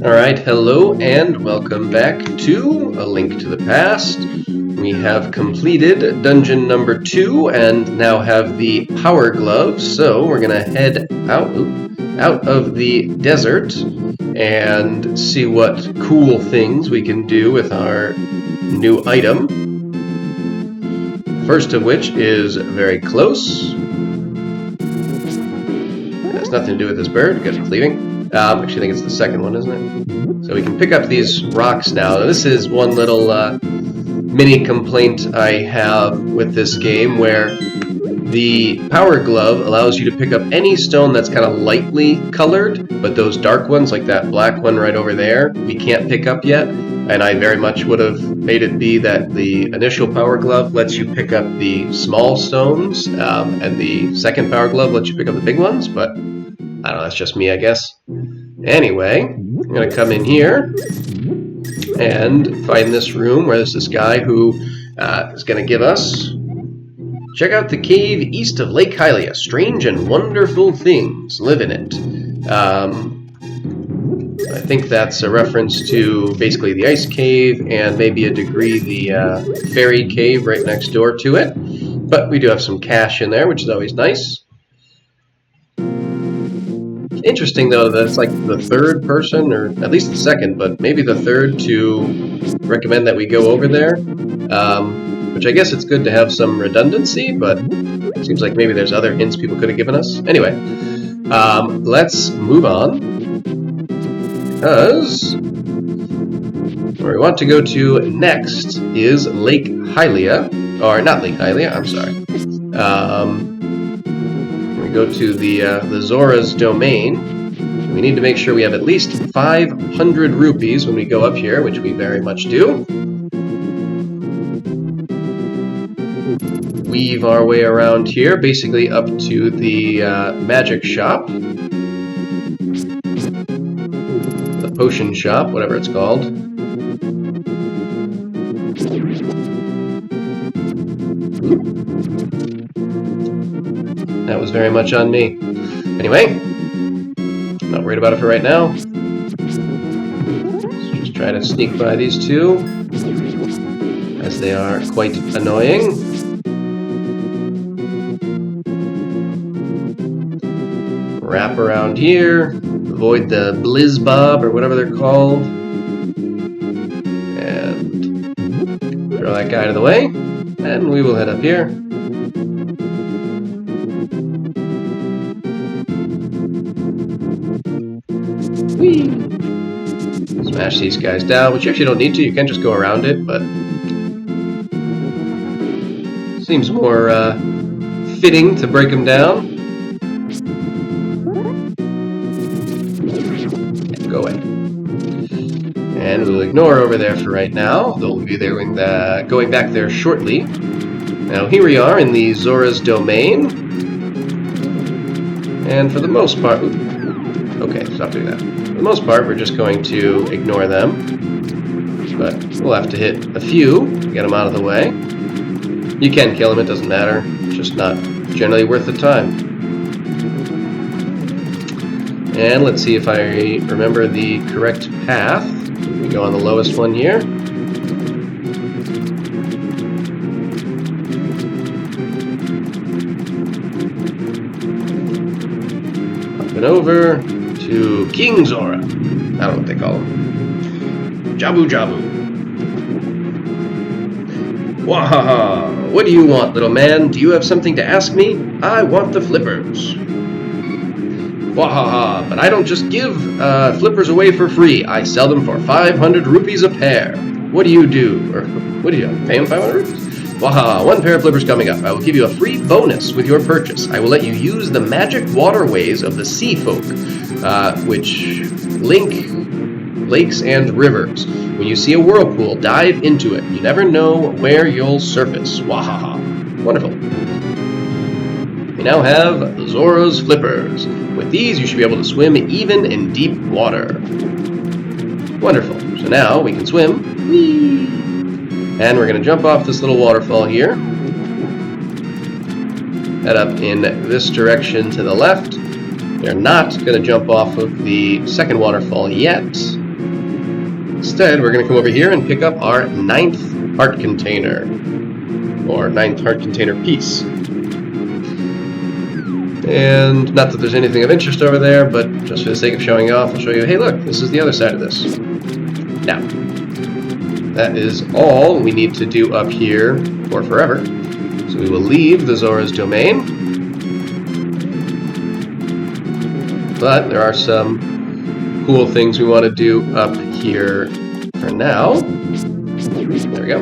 Alright, hello and welcome back to A Link to the Past. We have completed dungeon number 2 and now have the power gloves, so we're gonna head out of the desert and see what cool things we can do with our new item. First of which is very close. It has nothing to do with this bird because it's leaving. Actually, I think it's the second one, isn't it? So we can pick up these rocks now. This is one little mini complaint I have with this game, where the power glove allows you to pick up any stone that's kind of lightly colored, but those dark ones, like that black one right over there, we can't pick up yet. And I very much would have made it be that the initial power glove lets you pick up the small stones, and the second power glove lets you pick up the big ones, but I don't know, that's just me, I guess. Anyway, I'm going to come in here and find this room where there's this guy who is going to give us... Check out the cave east of Lake Hylia. Strange and wonderful things live in it. I think that's a reference to basically the ice cave and maybe a degree the fairy cave right next door to it. But we do have some cash in there, which is always nice. Interesting, though, that it's like the third person, or at least the second, but maybe the third to recommend that we go over there. Which I guess it's good to have some redundancy, but it seems like maybe there's other hints people could have given us. Anyway, let's move on, because where we want to go to next is Lake Hylia, or not Lake Hylia, I'm sorry. Go to the Zora's domain. We need to make sure we have at least 500 rupees when we go up here, which we very much do. Weave our way around here, basically up to the magic shop. The potion shop, whatever it's called. That was very much on me. Anyway, not worried about it for right now. Let's just try to sneak by these two, as they are quite annoying. Wrap around here, avoid the Blizzbob or whatever they're called, and throw that guy out of the way, and we will head up here. Whee! Smash these guys down, which you actually don't need to. You can just go around it, but seems more fitting to break them down. Yeah, go away. And we'll ignore over there for right now. They'll be there going back there shortly. Now here we are in the Zora's domain, and for the most part... Okay, stop doing that. For the most part, we're just going to ignore them, but we'll have to hit a few to get them out of the way. You can kill them, it doesn't matter. It's just not generally worth the time. And let's see if I remember the correct path. We go on the lowest one here. Up and over to King Zora. I don't know what they call him. Jabu Jabu. Wahaha! What do you want, little man? Do you have something to ask me? I want the flippers. Wahaha! But I don't just give flippers away for free. I sell them for 500 rupees a pair. What do you do? Or what do you pay them 500 rupees? Wahaha! 1 pair of flippers coming up. I will give you a free bonus with your purchase. I will let you use the magic waterways of the sea folk, which link lakes and rivers. When you see a whirlpool, dive into it. You never know where you'll surface. Wahaha. Wonderful. We now have Zora's flippers. With these, you should be able to swim even in deep water. Wonderful. So now we can swim. Whee! And we're going to jump off this little waterfall here. Head up in this direction to the left. We're not going to jump off of the second waterfall yet. Instead, we're going to come over here and pick up our 9th heart container, or 9th heart container piece. And not that there's anything of interest over there, but just for the sake of showing off, I'll show you, hey look, this is the other side of this. Now, that is all we need to do up here for forever. So we will leave the Zora's domain. But there are some cool things we want to do up here for now. There we go.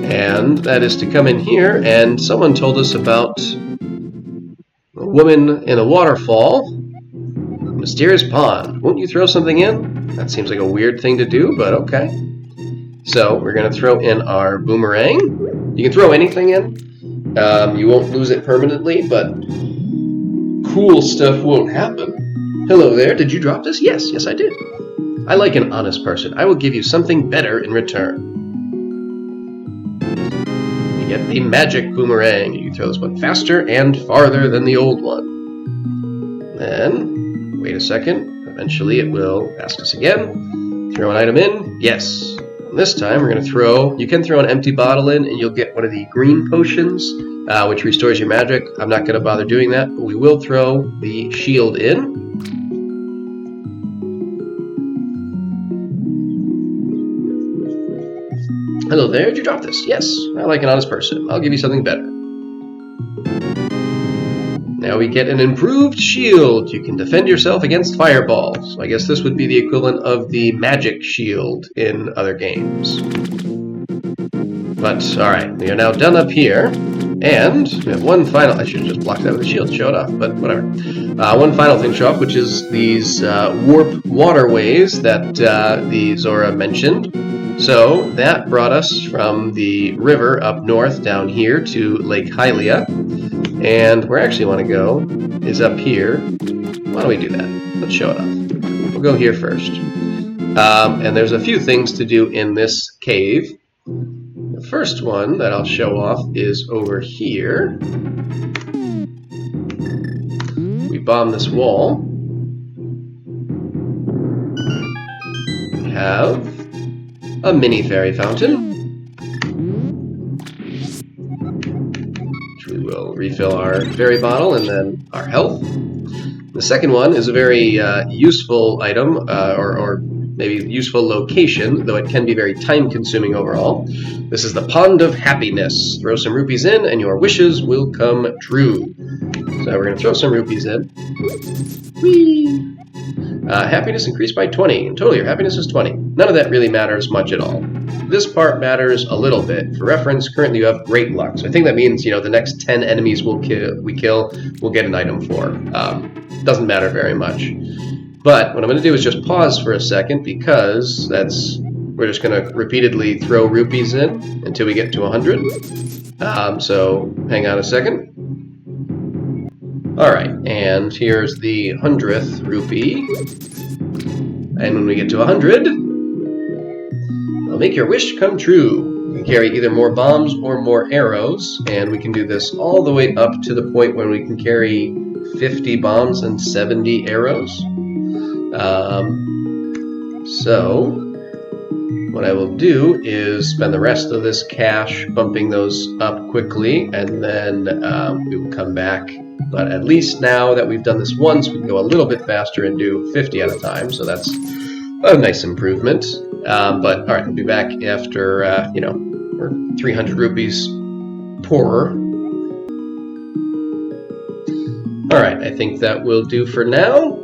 And that is to come in here, and someone told us about a woman in a waterfall, mysterious pond. Won't you throw something in? That seems like a weird thing to do, but okay. So we're going to throw in our boomerang. You can throw anything in. You won't lose it permanently, but cool stuff won't happen. Hello there, did you drop this? Yes, yes I did. I like an honest person. I will give you something better in return. You get the magic boomerang. You can throw this one faster and farther than the old one. Then, wait a second. Eventually it will ask us again. Throw an item in. Yes. And this time we're going to throw, you can throw an empty bottle in and you'll get one of the green potions, which restores your magic. I'm not going to bother doing that, but we will throw the shield in. Hello there, did you drop this? Yes, I like an honest person. I'll give you something better. Now we get an improved shield. You can defend yourself against fireballs. I guess this would be the equivalent of the magic shield in other games. But, alright, we are now done up here. And we have one final, I should have just blocked that with the shield to show it off, but whatever. One final thing to show off, which is these warp waterways that the Zora mentioned. So that brought us from the river up north down here to Lake Hylia. And where I actually want to go is up here. Why don't we do that? Let's show it off. We'll go here first. And there's a few things to do in this cave. The first one that I'll show off is over here. We bomb this wall. We have a mini fairy fountain, which we will refill our fairy bottle and then our health. The second one is a very useful item, or maybe useful location, though it can be very time-consuming overall. This is the Pond of Happiness. Throw some rupees in and your wishes will come true. So we're going to throw some rupees in. Whee! Happiness increased by 20. In total, your happiness is 20. None of that really matters much at all. This part matters a little bit. For reference, currently you have great luck. So I think that means, the next 10 enemies we kill, we'll get an item for. Doesn't matter very much. But what I'm going to do is just pause for a second because we're just going to repeatedly throw rupees in until we get to 100. So hang on a second. Alright, and here's the 100th rupee. And when we get to 100, I'll make your wish come true. We can carry either more bombs or more arrows, and we can do this all the way up to the point when we can carry 50 bombs and 70 arrows. So what I will do is spend the rest of this cash bumping those up quickly, and then we will come back. But at least now that we've done this once, we can go a little bit faster and do 50 at a time, so that's a nice improvement. But alright, we'll be back after, we're 300 rupees poorer. Alright, I think that will do for now.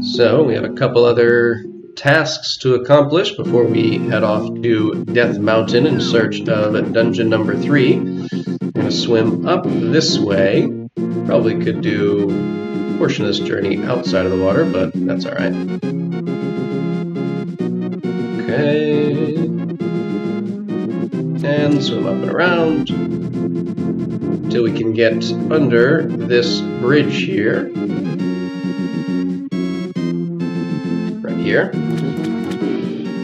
So we have a couple other tasks to accomplish before we head off to Death Mountain in search of dungeon number 3. We're going to swim up this way. Probably could do a portion of this journey outside of the water, but that's alright. Okay. And swim up and around until we can get under this bridge here. Right here.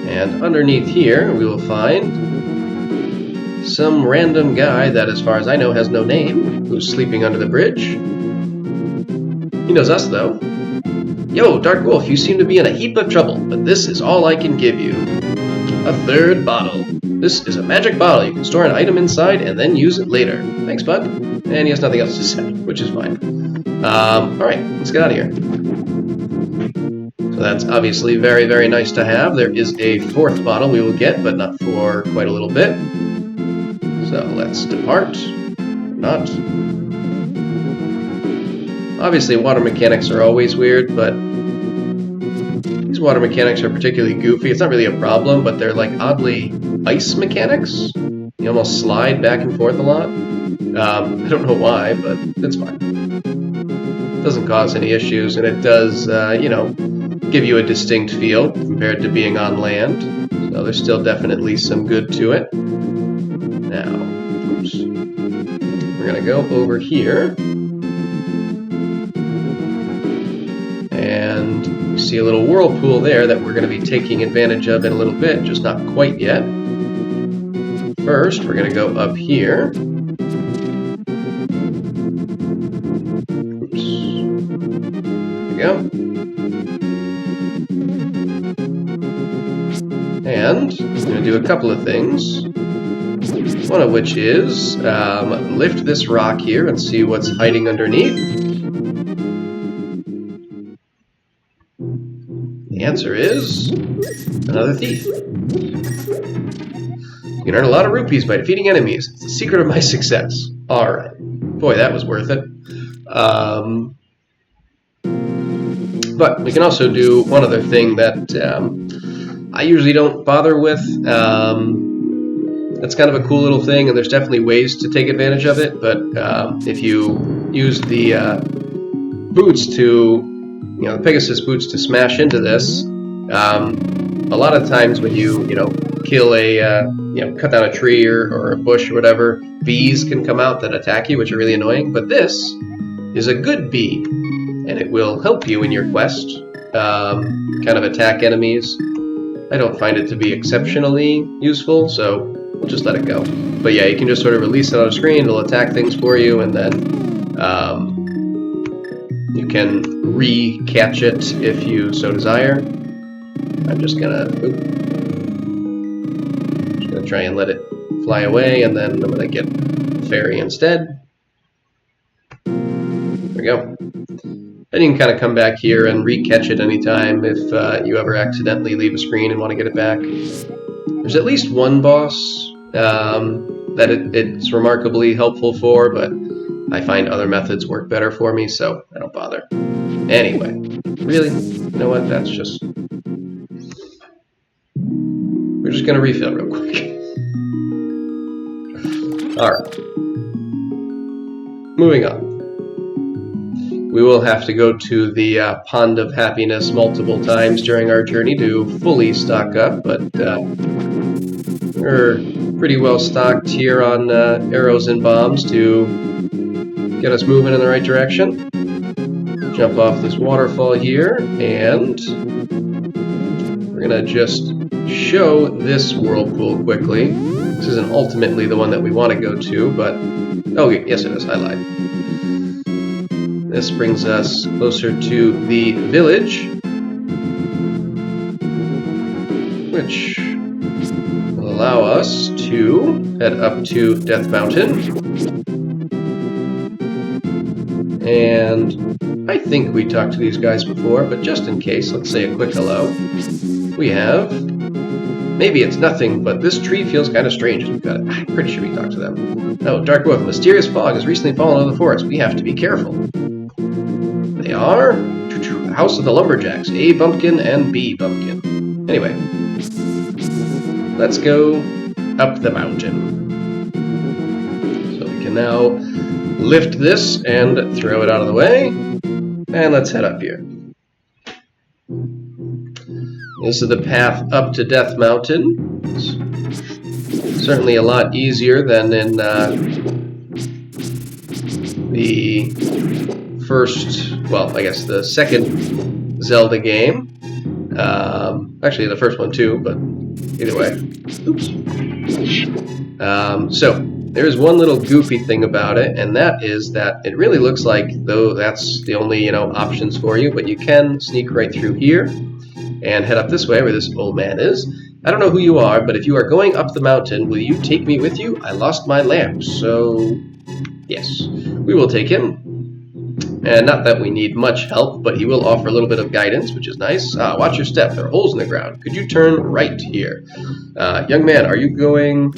And underneath here we will find some random guy that, as far as I know, has no name, who's sleeping under the bridge. He knows us, though. Yo, Dark Wolf, you seem to be in a heap of trouble, but this is all I can give you. A third bottle. This is a magic bottle. You can store an item inside and then use it later. Thanks, bud. And he has nothing else to say, which is fine. Alright, let's get out of here. So that's obviously very, very nice to have. There is a fourth bottle we will get, but not for quite a little bit. So let's depart. Not. Obviously, water mechanics are always weird, but these water mechanics are particularly goofy. It's not really a problem, but they're like oddly ice mechanics. You almost slide back and forth a lot. I don't know why, but it's fine. It doesn't cause any issues, and it does, you know, give you a distinct feel compared to being on land. So there's still definitely some good to it. Now, oops. We're gonna go over here. And you see a little whirlpool there that we're going to be taking advantage of in a little bit, just not quite yet. First, we're going to go up here. Oops. There we go. And I'm going to do a couple of things. One of which is lift this rock here and see what's hiding underneath. The answer is another thief. You can earn a lot of rupees by defeating enemies. It's the secret of my success. Alright. Boy, that was worth it. But we can also do one other thing that I usually don't bother with. That's kind of a cool little thing, and there's definitely ways to take advantage of it, but if you use the boots to, you know, the Pegasus boots to smash into this, a lot of times when you kill a, you know, cut down a tree or a bush or whatever, bees can come out that attack you, which are really annoying, but this is a good bee, and it will help you in your quest, kind of attack enemies. I don't find it to be exceptionally useful, so we'll just let it go. But yeah, you can just sort of release it on a screen, it'll attack things for you, and then you can re-catch it if you so desire. I'm just gonna try and let it fly away, and then I'm gonna get the fairy instead. There we go. Then you can kind of come back here and re-catch it anytime if you ever accidentally leave a screen and want to get it back. There's at least one boss that it's remarkably helpful for, but I find other methods work better for me, so I don't bother. Anyway, really, you know what, that's just... We're just going to refill real quick. Alright. Moving on. We will have to go to the Pond of Happiness multiple times during our journey to fully stock up, but we're pretty well stocked here on arrows and bombs to get us moving in the right direction. Jump off this waterfall here, and we're gonna just show this whirlpool quickly. This isn't ultimately the one that we want to go to, but... Oh, yes it is, I lied. This brings us closer to the village, which will allow us to head up to Death Mountain. And I think we talked to these guys before, but just in case, let's say a quick hello. We have... Maybe it's nothing, but this tree feels kind of strange. I'm pretty sure we talked to them. Oh, Dark Wolf, a mysterious fog has recently fallen over the forest. We have to be careful. They are the House of the Lumberjacks, A Bumpkin and B Bumpkin. Anyway, let's go up the mountain. So we can now lift this and throw it out of the way. And let's head up here. This is the path up to Death Mountain. It's certainly a lot easier than in the first, well, I guess the second Zelda game. Actually, the first one too, but either way. Oops. So, There is one little goofy thing about it, and that is that it really looks like though that's the only, options for you, but you can sneak right through here and head up this way where this old man is. I don't know who you are, but if you are going up the mountain, will you take me with you? I lost my lamp, so yes, we will take him. And not that we need much help, but he will offer a little bit of guidance, which is nice. Watch your step. There are holes in the ground. Could you turn right here? Young man, are you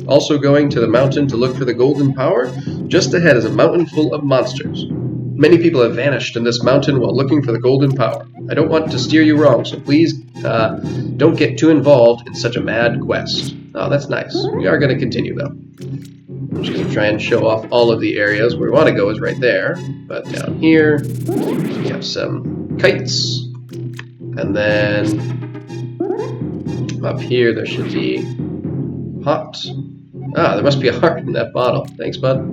also going to the mountain to look for the golden power? Just ahead is a mountain full of monsters. Many people have vanished in this mountain while looking for the golden power. I don't want to steer you wrong, so please don't get too involved in such a mad quest. Oh, that's nice. We are going to continue, though. I'm just going to try and show off all of the areas. Where we want to go is right there. But down here, we have some kites. And then up here, there should be pot. Ah, there must be a heart in that bottle. Thanks, bud.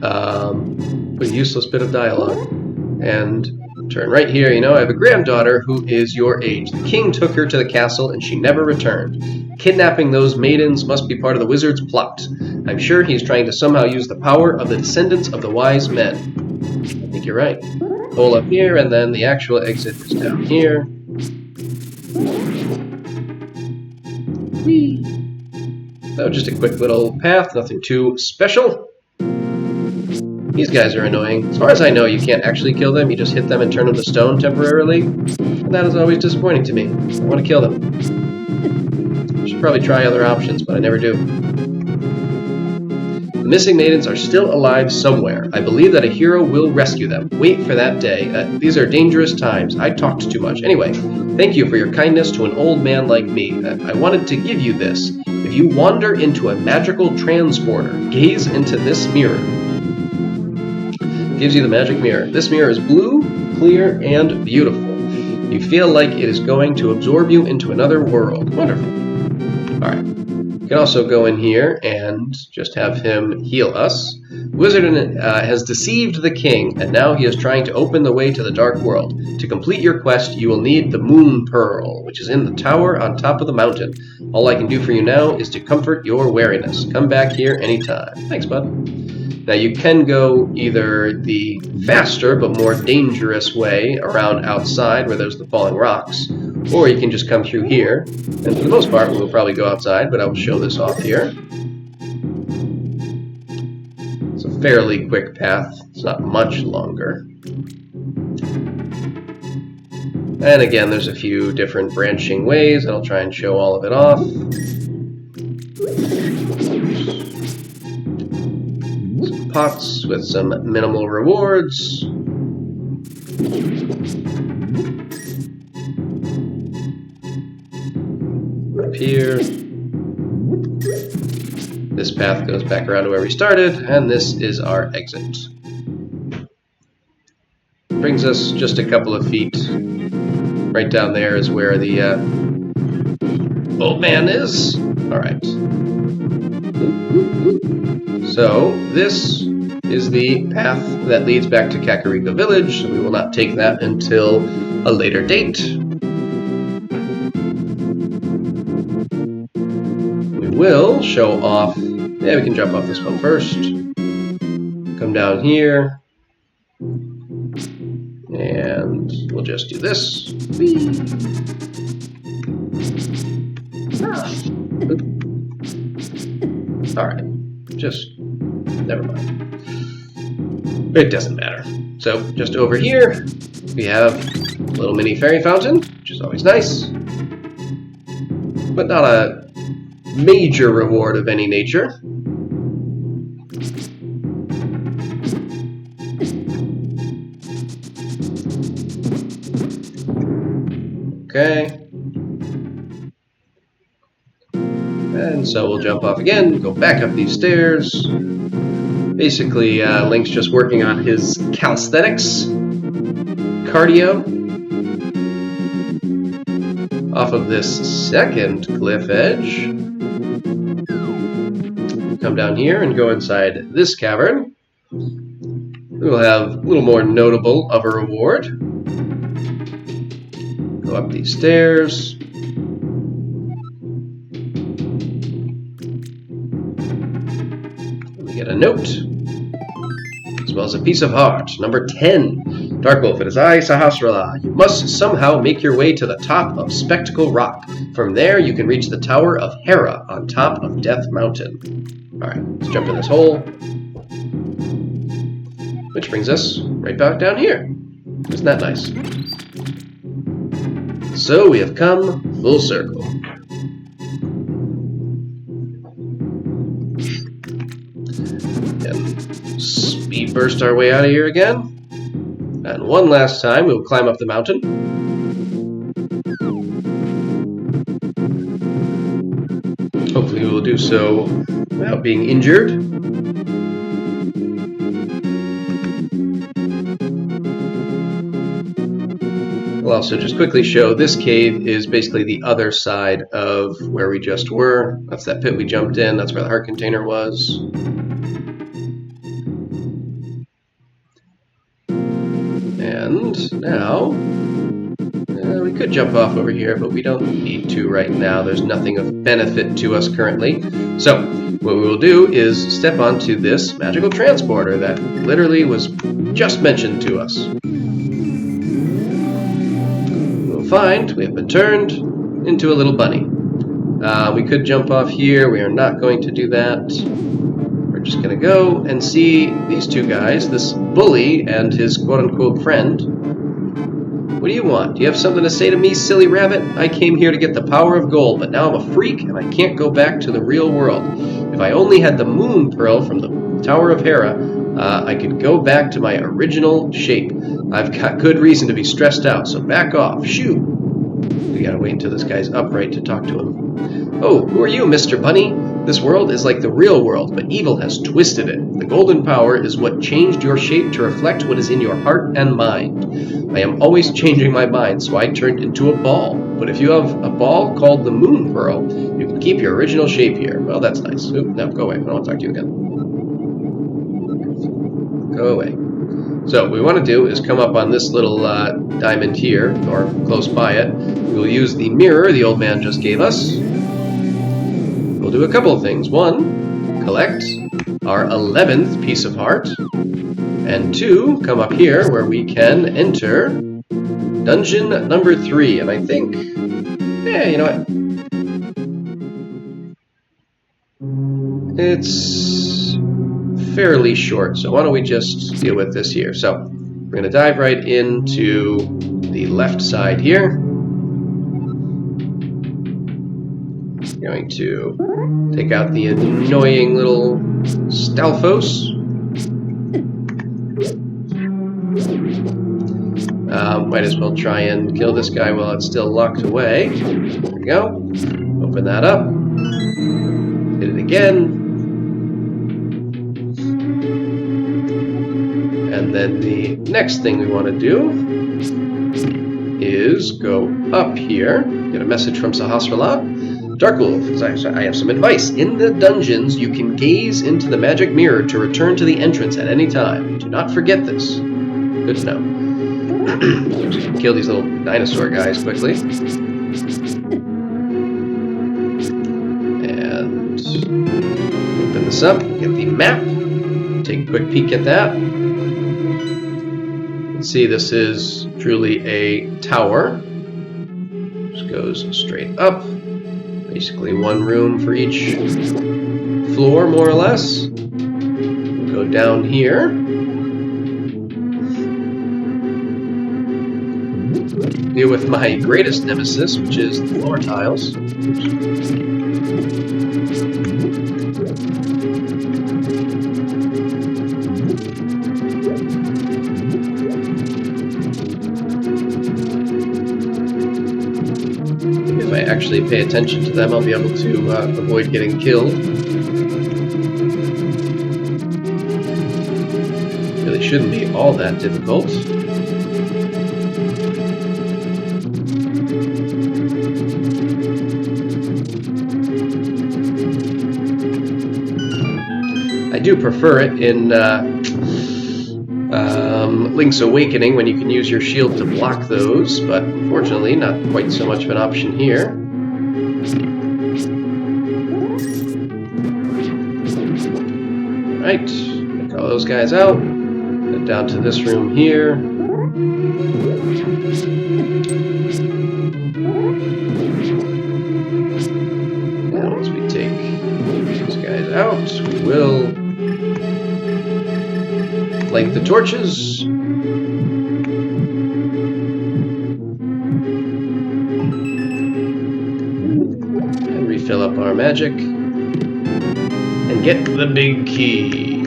What a useless bit of dialogue. And turn right here. I have a granddaughter who is your age. The king took her to the castle and she never returned. Kidnapping those maidens must be part of the wizard's plot. I'm sure he's trying to somehow use the power of the descendants of the wise men. I think you're right. Hole up here, and then the actual exit is down here. Whee! So just a quick little path, nothing too special. These guys are annoying. As far as I know, you can't actually kill them. You just hit them and turn them to stone temporarily. And that is always disappointing to me. I want to kill them. I should probably try other options, but I never do. The missing maidens are still alive somewhere. I believe that a hero will rescue them. Wait for that day. These are dangerous times. I talked too much. Anyway, thank you for your kindness to an old man like me. I wanted to give you this. If you wander into a magical transporter, gaze into this mirror. Gives you the magic mirror. This mirror is blue, clear, and beautiful. You feel like it is going to absorb you into another world. Wonderful. Alright. You can also go in here and just have him heal us. Wizard has deceived the king, and now he is trying to open the way to the dark world. To complete your quest, you will need the moon pearl, which is in the tower on top of the mountain. All I can do for you now is to comfort your wariness. Come back here anytime. Thanks, bud. Now you can go either the faster but more dangerous way around outside where there's the falling rocks, or you can just come through here, and for the most part we'll probably go outside, but I will show this off here. It's a fairly quick path, it's not much longer. And again, there's a few different branching ways, and I'll try and show all of it off. Pots with some minimal rewards. Up here. This path goes back around to where we started, and this is our exit. Brings us just a couple of feet. Right down there is where the old man is. Alright. So, this is the path that leads back to Kakariko Village. We will not take that until a later date. We will show off... Yeah, we can jump off this one first. Come down here. And we'll just do this. Whee! Alright. Just... never mind. It doesn't matter. So, just over here, we have a little mini fairy fountain, which is always nice. But not a major reward of any nature. Okay. And so we'll jump off again, go back up these stairs. Basically, Link's just working on his calisthenics, cardio. Off of this second cliff edge. Come down here and go inside this cavern. We will have a little more notable of a reward. Go up these stairs. Get a note, as well as a piece of heart. Number 10. Dark Wolf, it is I, Sahasrara. You must somehow make your way to the top of Spectacle Rock. From there, you can reach the Tower of Hera on top of Death Mountain. Alright, let's jump in this hole. Which brings us right back down here. Isn't that nice? So we have come full circle. And speed burst our way out of here again. And one last time, we will climb up the mountain. Hopefully we will do so without being injured. We'll also just quickly show this cave is basically the other side of where we just were. That's that pit we jumped in. That's where the heart container was. And now, we could jump off over here, but we don't need to right now. There's nothing of benefit to us currently. So, what we will do is step onto this magical transporter that literally was just mentioned to us. We'll find we have been turned into a little bunny. We could jump off here. We are not going to do that. We're just going to go and see these two guys, this bully and his quote-unquote friend. What do you want? Do you have something to say to me, silly rabbit? I came here to get the power of gold, but now I'm a freak and I can't go back to the real world. If I only had the moon pearl from the Tower of Hera, I could go back to my original shape. I've got good reason to be stressed out, so back off. Shoo! We gotta wait until this guy's upright to talk to him. Oh, who are you, Mr. Bunny? This world is like the real world, but evil has twisted it. The golden power is what changed your shape to reflect what is in your heart and mind. I am always changing my mind, so I turned into a ball. But if you have a ball called the Moon Pearl, you can keep your original shape here. Well, that's nice. Oop, no, go away. I don't want to talk to you again. Go away. So what we want to do is come up on this little diamond here, or close by it. We will use the mirror the old man just gave us. We'll do a couple of things. One, collect our 11th piece of heart. And two, come up here where we can enter dungeon number 3. And I think, yeah, you know what? It's fairly short, so why don't we just deal with this here. So we're going to dive right into the left side here. Going to take out the annoying little Stalfos. Might as well try and kill this guy while it's still locked away. There we go. Open that up. Hit it again. And then the next thing we want to do is go up here. Get a message from Sahasrara. Dark Wolf, I have some advice. In the dungeons, you can gaze into the magic mirror to return to the entrance at any time. Do not forget this. Good to know. Just kill these little dinosaur guys quickly. And open this up, get the map, take a quick peek at that. Let's see, this is truly a tower. Just goes straight up. Basically one room for each floor, more or less. We'll go down here. Deal with my greatest nemesis, which is the floor tiles. If I actually pay attention to them, I'll be able to avoid getting killed. Really shouldn't be all that difficult. I do prefer it in Link's Awakening when you can use your shield to block those, but unfortunately not quite so much of an option here. Alright, take all those guys out. Head down to this room here. And once we take these guys out, we will light the torches. And refill up our magic. And get the big key.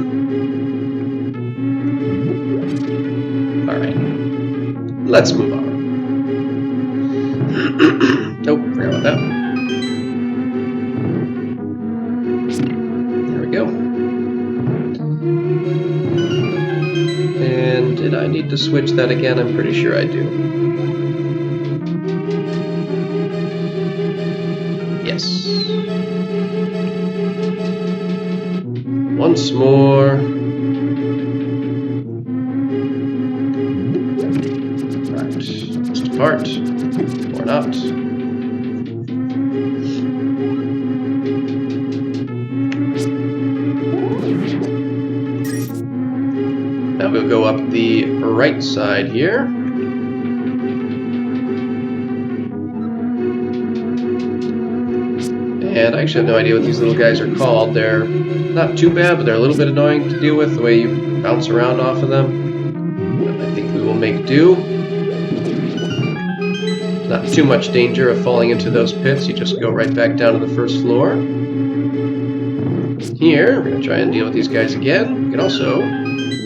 Alright. Let's move on. Nope, forgot about that. There we go. And did I need to switch that again? I'm pretty sure I do. Yes. Once more. Right. Just depart. Or not. Now we'll go up the right side here. And I actually have no idea what these little guys are called. They're not too bad, but they're a little bit annoying to deal with, the way you bounce around off of them. But I think we will make do. Not too much danger of falling into those pits. You just go right back down to the first floor. Here, we're going to try and deal with these guys again. You can also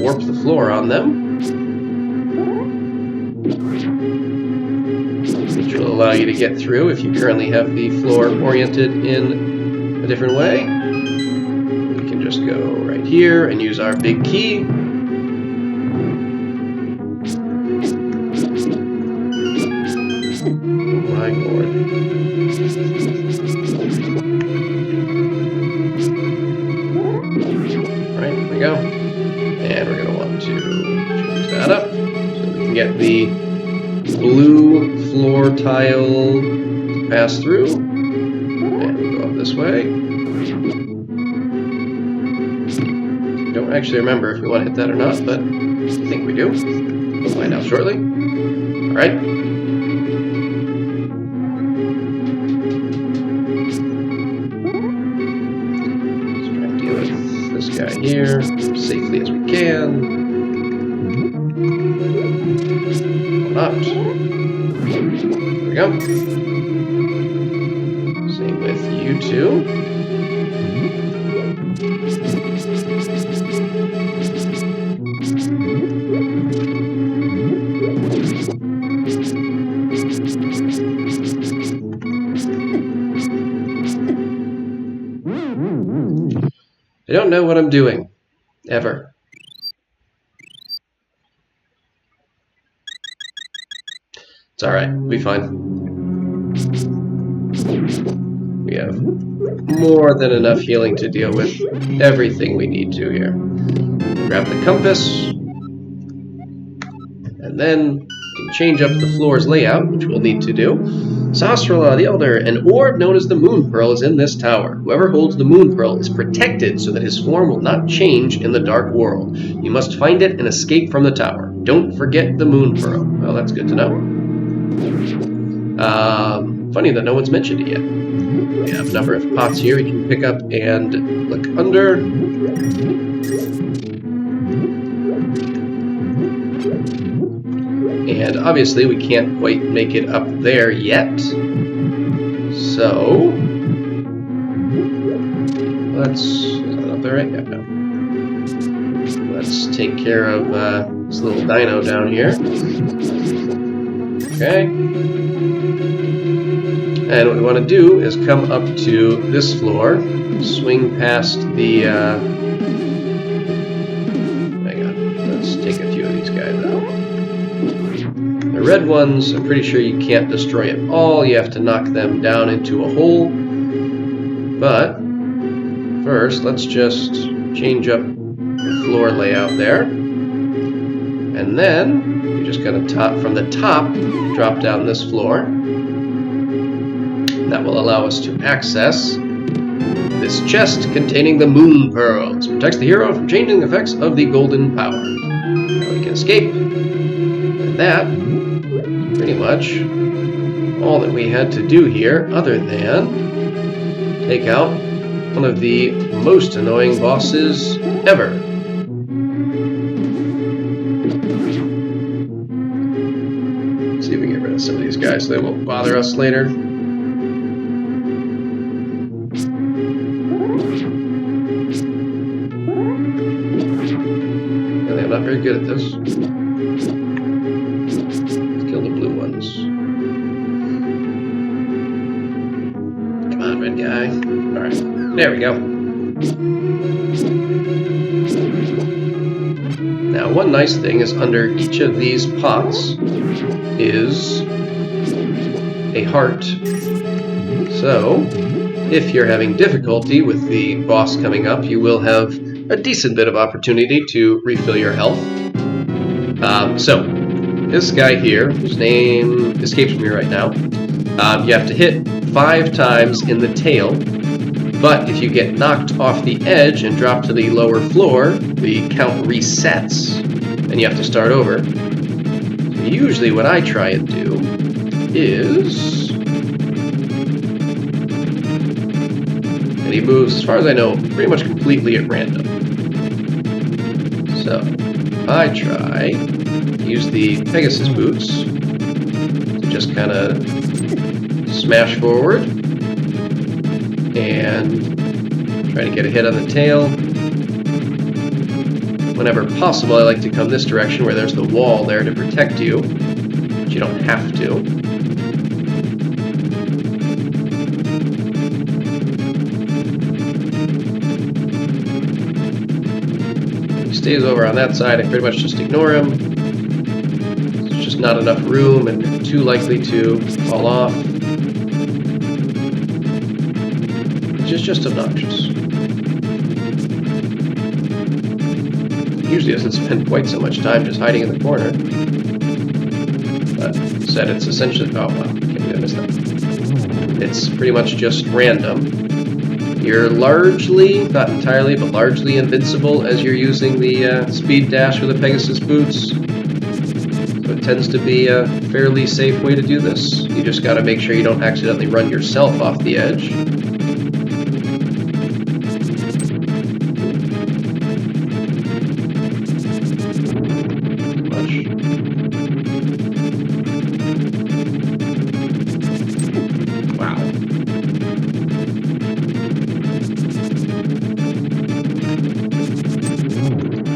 warp the floor on them, which will allow you to get through if you currently have the floor oriented in a different way. We can just go right here and use our big key. Oh my lord. Alright, there we go. And we're going to want to change that up so we can get the blue floor tile to pass through. And we'll go up this way. Don't actually remember if we want to hit that or not, but I think we do. We'll find out shortly. Alright. Let's try and deal with this guy here as safely as we can. Or not. There we go. Same with you two. I don't know what I'm doing. Ever. It's alright. We'll be fine. We have more than enough healing to deal with everything we need to here. Grab the compass. And then we can change up the floor's layout, which we'll need to do. Sasrala the Elder, an orb known as the Moon Pearl, is in this tower. Whoever holds the Moon Pearl is protected so that his form will not change in the Dark World. You must find it and escape from the tower. Don't forget the Moon Pearl. Well, that's good to know. Funny that no one's mentioned it yet. We have a number of pots here we can pick up and look under. And obviously we can't quite make it up there yet. So let's... is that up there right? Yeah, no. Let's take care of this little dino down here. Okay. And what we want to do is come up to this floor, swing past the... hang on, let's take a few of these guys out. The red ones, I'm pretty sure you can't destroy at all. You have to knock them down into a hole. But first, let's just change up the floor layout there. And then you just gotta from the top, drop down this floor. That will allow us to access This chest containing the moon pearls protects the hero from changing the effects of the golden power. Now we can escape. And that, pretty much, all that we had to do here, other than take out one of the most annoying bosses ever. Let's see if we can get rid of some of these guys so they won't bother us later. I'm not very good at this. Let's kill the blue ones. Come on, red guy. Alright, there we go. Now, one nice thing is under each of these pots is a heart. So, if you're having difficulty with the boss coming up, you will have a decent bit of opportunity to refill your health. So, this guy here, whose name escapes me right now, you have to hit 5 times in the tail, but if you get knocked off the edge and drop to the lower floor, the count resets, and you have to start over. So usually what I try and do is... And he moves, as far as I know, pretty much completely at random. So, I try to use the Pegasus boots to just kind of smash forward and try to get a hit on the tail. Whenever possible, I like to come this direction where there's the wall there to protect you, but you don't have to. Stays over on that side, I pretty much just ignore him. There's just not enough room and too likely to fall off. Which is just obnoxious. Usually doesn't spend quite so much time just hiding in the corner. But said it's essentially... Oh, wow, can't believe I missed that. It's pretty much just random. You're largely, not entirely, but largely invincible as you're using the speed dash with the Pegasus boots. So it tends to be a fairly safe way to do this. You just gotta make sure you don't accidentally run yourself off the edge.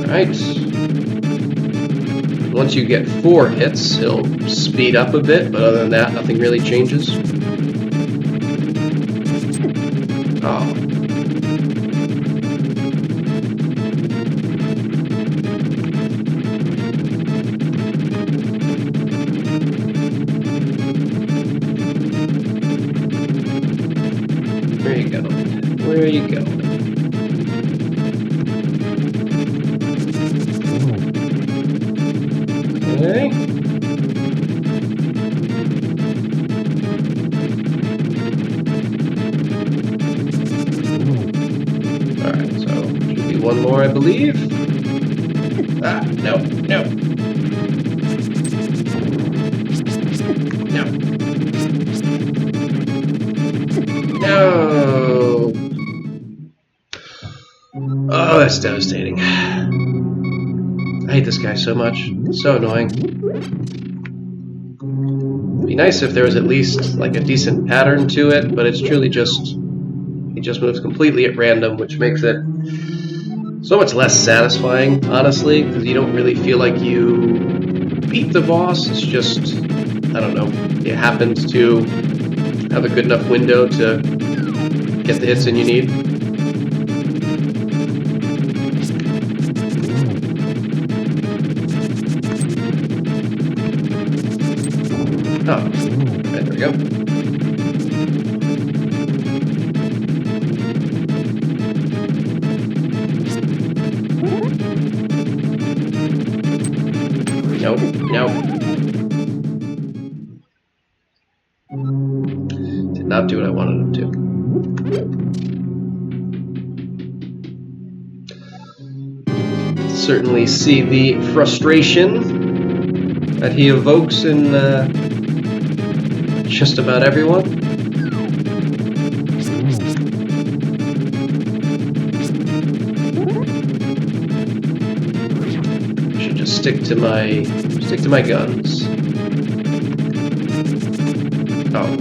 Right. Once you get 4 hits, he'll speed up a bit, but other than that, nothing really changes. Oh. Where you go? Where you go? Okay. Alright, so should be one more, I believe. Ah, no, no. No. No! Oh, that's devastating. I hate this guy so much. It's so annoying. It'd be nice if there was at least like a decent pattern to it, but it's truly just... He just moves completely at random, which makes it so much less satisfying, honestly, because you don't really feel like you beat the boss. It's just, I don't know, it happens to have a good enough window to get the hits in you need. Oh, okay, there we go. Nope, nope. Did not do what I wanted him to. certainly see the frustration that he evokes in just about everyone. Should just stick to my guns. Oh.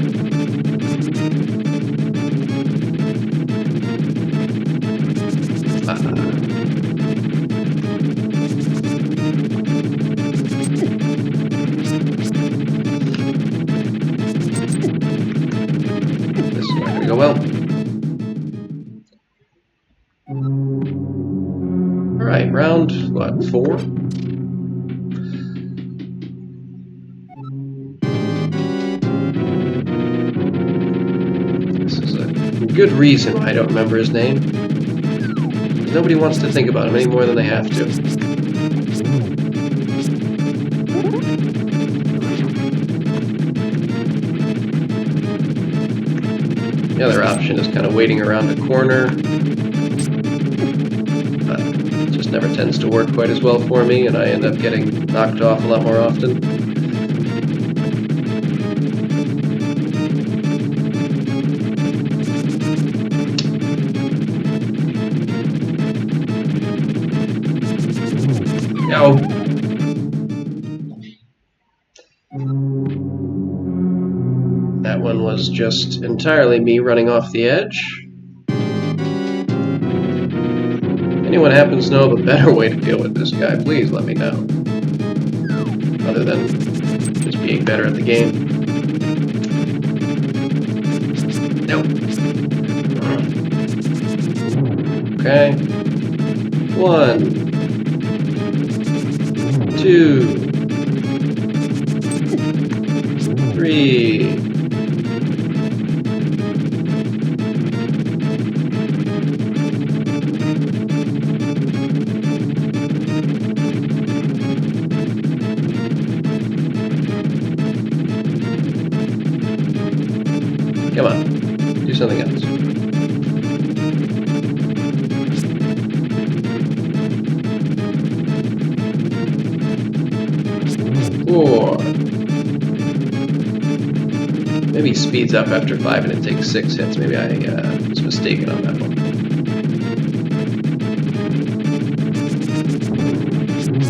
This is not going to go well. Alright, round, what, 4? This is a good reason why I don't remember his name. Nobody wants to think about him any more than they have to. The other option is kind of waiting around the corner. It just never tends to work quite as well for me, and I end up getting knocked off a lot more often. Ow. That one was just entirely me running off the edge. If anyone happens to know of a better way to deal with this guy, please let me know. Other than just being better at the game. Nope. Okay. 1, 2, 3. Come on, do something else. 4. Maybe he speeds up after 5 and it takes 6 hits. Maybe I was mistaken on that one.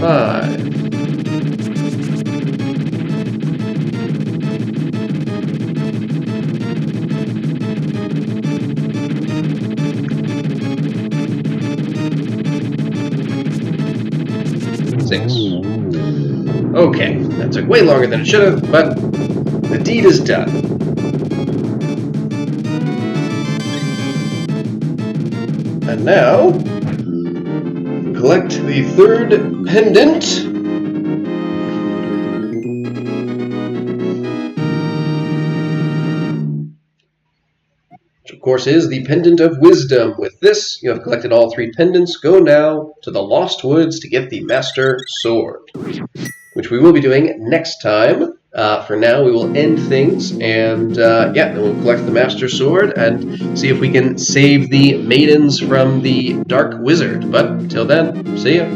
5. 6. Okay, that took way longer than it should have, but the deed is done. And now, collect the 3rd pendant. Which of course is the Pendant of Wisdom. With this, you have collected all 3 pendants. Go now to the Lost Woods to get the Master Sword, which we will be doing next time. For now, we will end things, and then we'll collect the Master Sword and see if we can save the maidens from the Dark Wizard. But until then, see ya.